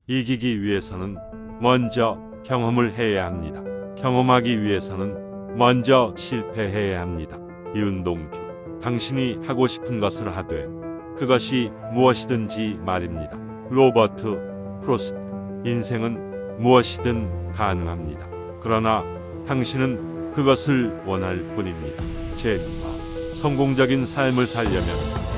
이기기 위해서는 먼저 경험을 해야 합니다. 경험하기 위해서는 먼저 실패해야 합니다. 윤동주, 당신이 하고 싶은 것을 하되 그것이 무엇이든지 말입니다. 로버트 프로스트, 인생은 무엇이든 가능합니다. 그러나 당신은 그것을 원할 뿐입니다. 제누아, 성공적인 삶을 살려면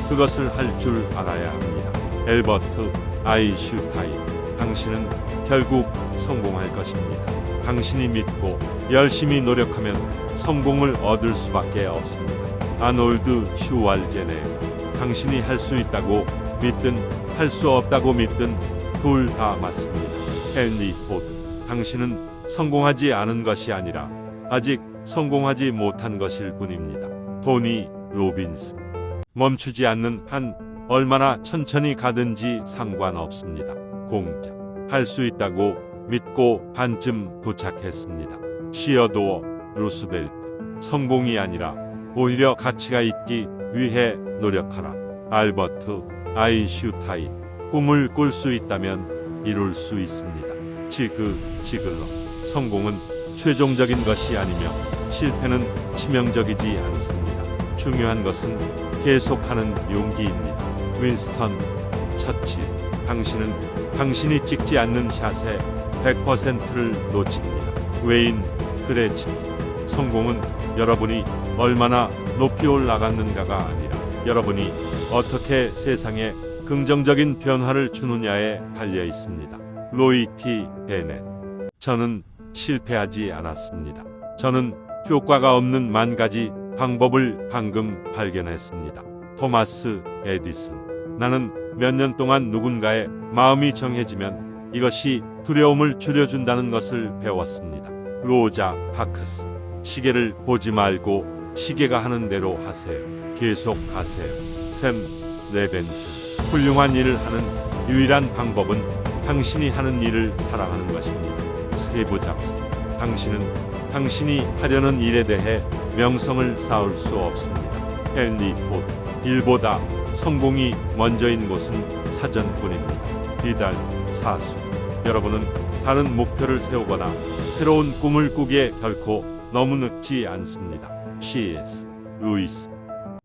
그것을 할 줄 알아야 합니다. 엘버트 아인슈타인, 당신은 결국 성공할 것입니다. 당신이 믿고 열심히 노력하면 성공을 얻을 수밖에 없습니다. 아놀드 슈왈제네거, 당신이 할 수 있다고 믿든 할 수 없다고 믿든 둘 다 맞습니다. 헨리 포드, 당신은 성공하지 않은 것이 아니라 아직 성공하지 못한 것일 뿐입니다. 토니 로빈스, 멈추지 않는 한 얼마나 천천히 가든지 상관없습니다. 공작, 할 수 있다고 믿고 반쯤 도착했습니다. 시어도어 루스벨트, 성공이 아니라 오히려 가치가 있기 위해 노력하라. 알버트 아인슈타인, 꿈을 꿀 수 있다면 이룰 수 있습니다. 지글러, 성공은 최종적인 것이 아니며 실패는 치명적이지 않습니다. 중요한 것은 계속하는 용기입니다. 윈스턴 처칠, 당신은 당신이 찍지 않는 샷에 100%를 놓칩니다. 웨인 그레츠키, 성공은 여러분이 얼마나 높이 올라갔는가가 아니라 여러분이 어떻게 세상에 긍정적인 변화를 주느냐에 달려 있습니다. 로이 T. 베넷, 저는 실패하지 않았습니다. 저는 효과가 없는 만 가지 방법을 방금 발견했습니다. 토마스 에디슨, 나는 몇 년 동안 누군가의 마음이 정해지면 이것이 두려움을 줄여준다는 것을 배웠습니다. 로자 파크스, 시계를 보지 말고 시계가 하는 대로 하세요. 계속 하세요. 샘 레벤슨, 훌륭한 일을 하는 유일한 방법은 당신이 하는 일을 사랑하는 것입니다. 스티브 잡스, 당신은 당신이 하려는 일에 대해 명성을 쌓을 수 없습니다. 헨리 포드, 일보다 성공이 먼저인 곳은 사전뿐입니다. 비달 사수, 여러분은 다른 목표를 세우거나 새로운 꿈을 꾸기에 결코 너무 늦지 않습니다. C.S. 루이스,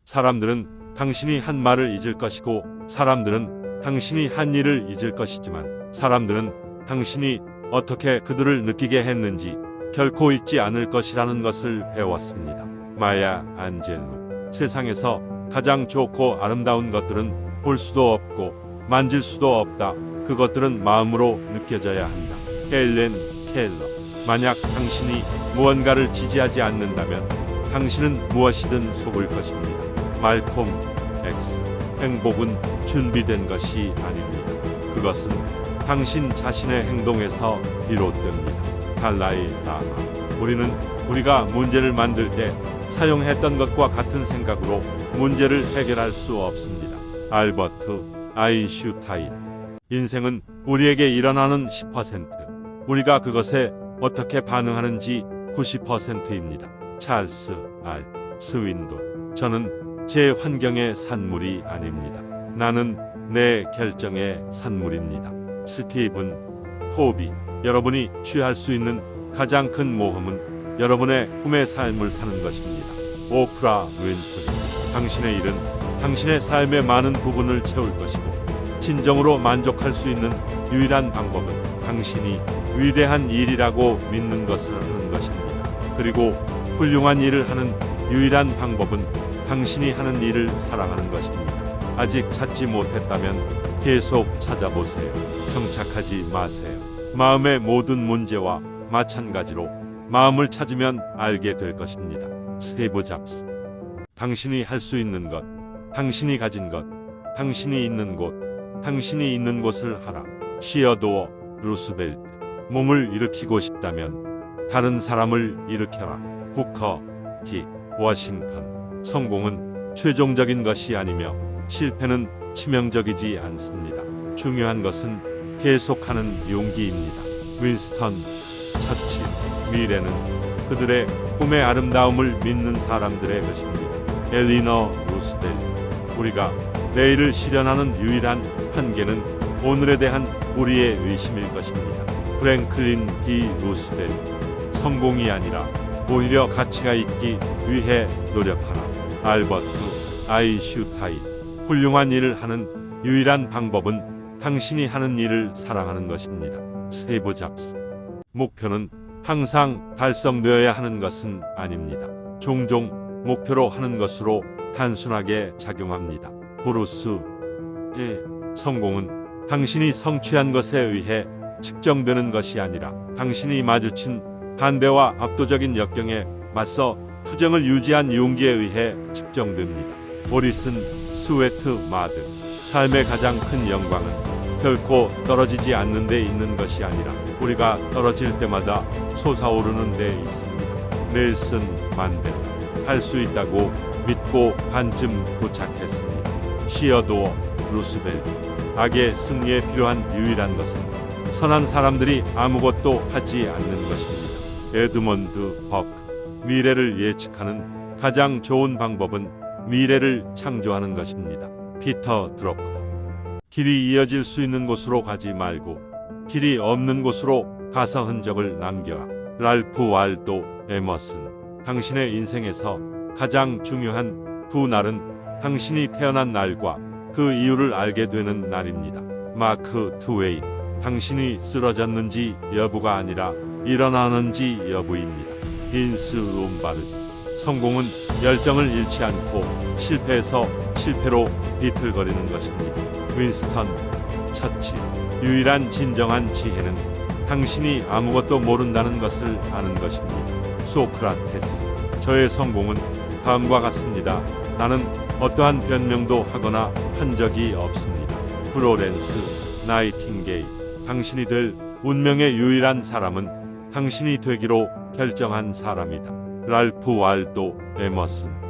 사람들은 당신이 한 말을 잊을 것이고 사람들은 당신이 한 일을 잊을 것이지만 사람들은 당신이 어떻게 그들을 느끼게 했는지 결코 잊지 않을 것이라는 것을 배웠습니다. 마야 안젤루, 세상에서 가장 좋고 아름다운 것들은 볼 수도 없고 만질 수도 없다. 그것들은 마음으로 느껴져야 한다. 헬렌 켈러, 만약 당신이 무언가를 지지하지 않는다면 당신은 무엇이든 속을 것입니다. 말콤 X, 행복은 준비된 것이 아닙니다. 그것은 당신 자신의 행동에서 비롯됩니다. 달라이 라마, 우리는 우리가 문제를 만들 때 사용했던 것과 같은 생각으로 문제를 해결할 수 없습니다. 알버트 아인슈타인, 인생은 우리에게 일어나는 10%, 우리가 그것에 어떻게 반응하는지 90%입니다. 찰스 알 스윈돈, 저는 제 환경의 산물이 아닙니다. 나는 내 결정의 산물입니다. 스티븐 코비, 여러분이 취할 수 있는 가장 큰 모험은 여러분의 꿈의 삶을 사는 것입니다. 오프라 윈프리, 당신의 일은 당신의 삶의 많은 부분을 채울 것이고 진정으로 만족할 수 있는 유일한 방법은 당신이 위대한 일이라고 믿는 것을 하는 것입니다. 그리고 훌륭한 일을 하는 유일한 방법은 당신이 하는 일을 사랑하는 것입니다. 아직 찾지 못했다면 계속 찾아보세요. 정착하지 마세요. 마음의 모든 문제와 마찬가지로 마음을 찾으면 알게 될 것입니다. 스티브 잡스, 당신이 할 수 있는 것, 당신이 가진 것, 당신이 있는 곳, 당신이 있는 곳을 하라. 시어도어 루스벨트, 몸을 일으키고 싶다면 다른 사람을 일으켜라. 부커 T. 워싱턴, 성공은 최종적인 것이 아니며 실패는 치명적이지 않습니다. 중요한 것은 계속하는 용기입니다. 윈스턴 처칠, 미래는 그들의 꿈의 아름다움을 믿는 사람들의 것입니다. 엘리너 루스벨트, 우리가 내일을 실현하는 유일한 한계는 오늘에 대한 우리의 의심일 것입니다. 프랭클린 D. 루스벨트. 성공이 아니라 오히려 가치가 있기 위해 노력하라. 알버트 아인슈타인. 훌륭한 일을 하는 유일한 방법은 당신이 하는 일을 사랑하는 것입니다. 스티브 잡스. 목표는 항상 달성되어야 하는 것은 아닙니다. 종종 목표로 하는 것으로 단순하게 작용합니다. 브루스 리. 성공은 당신이 성취한 것에 의해 측정되는 것이 아니라 당신이 마주친 반대와 압도적인 역경에 맞서 투쟁을 유지한 용기에 의해 측정됩니다. 오리슨 스웨트 마드. 삶의 가장 큰 영광은 결코 떨어지지 않는 데 있는 것이 아니라 우리가 떨어질 때마다 솟아오르는 데 있습니다. 넬슨 만델라. 할 수 있다고 믿고 반쯤 도착했습니다. 시어도어 루스벨트. 악의 승리에 필요한 유일한 것은 선한 사람들이 아무것도 하지 않는 것입니다. 에드먼드 버크. 미래를 예측하는 가장 좋은 방법은 미래를 창조하는 것입니다. 피터 드러커. 길이 이어질 수 있는 곳으로 가지 말고 길이 없는 곳으로 가서 흔적을 남겨라. 랄프 waldo 에머슨. 당신의 인생에서 가장 중요한 두 날은 당신이 태어난 날과 그 이유를 알게 되는 날입니다. 마크 트웨인. 당신이 쓰러졌는지 여부가 아니라 일어나는지 여부입니다. 빈스 롬바르드. 성공은 열정을 잃지 않고 실패에서 실패로 비틀거리는 것입니다. 윈스턴 처칠. 유일한 진정한 지혜는 당신이 아무것도 모른다는 것을 아는 것입니다. 소크라테스. 저의 성공은 다음과 같습니다. 나는 어떠한 변명도 하거나 한 적이 없습니다. 플로렌스 나이팅게일. 당신이 될 운명의 유일한 사람은 당신이 되기로 결정한 사람이다. 랄프 waldo 에머슨.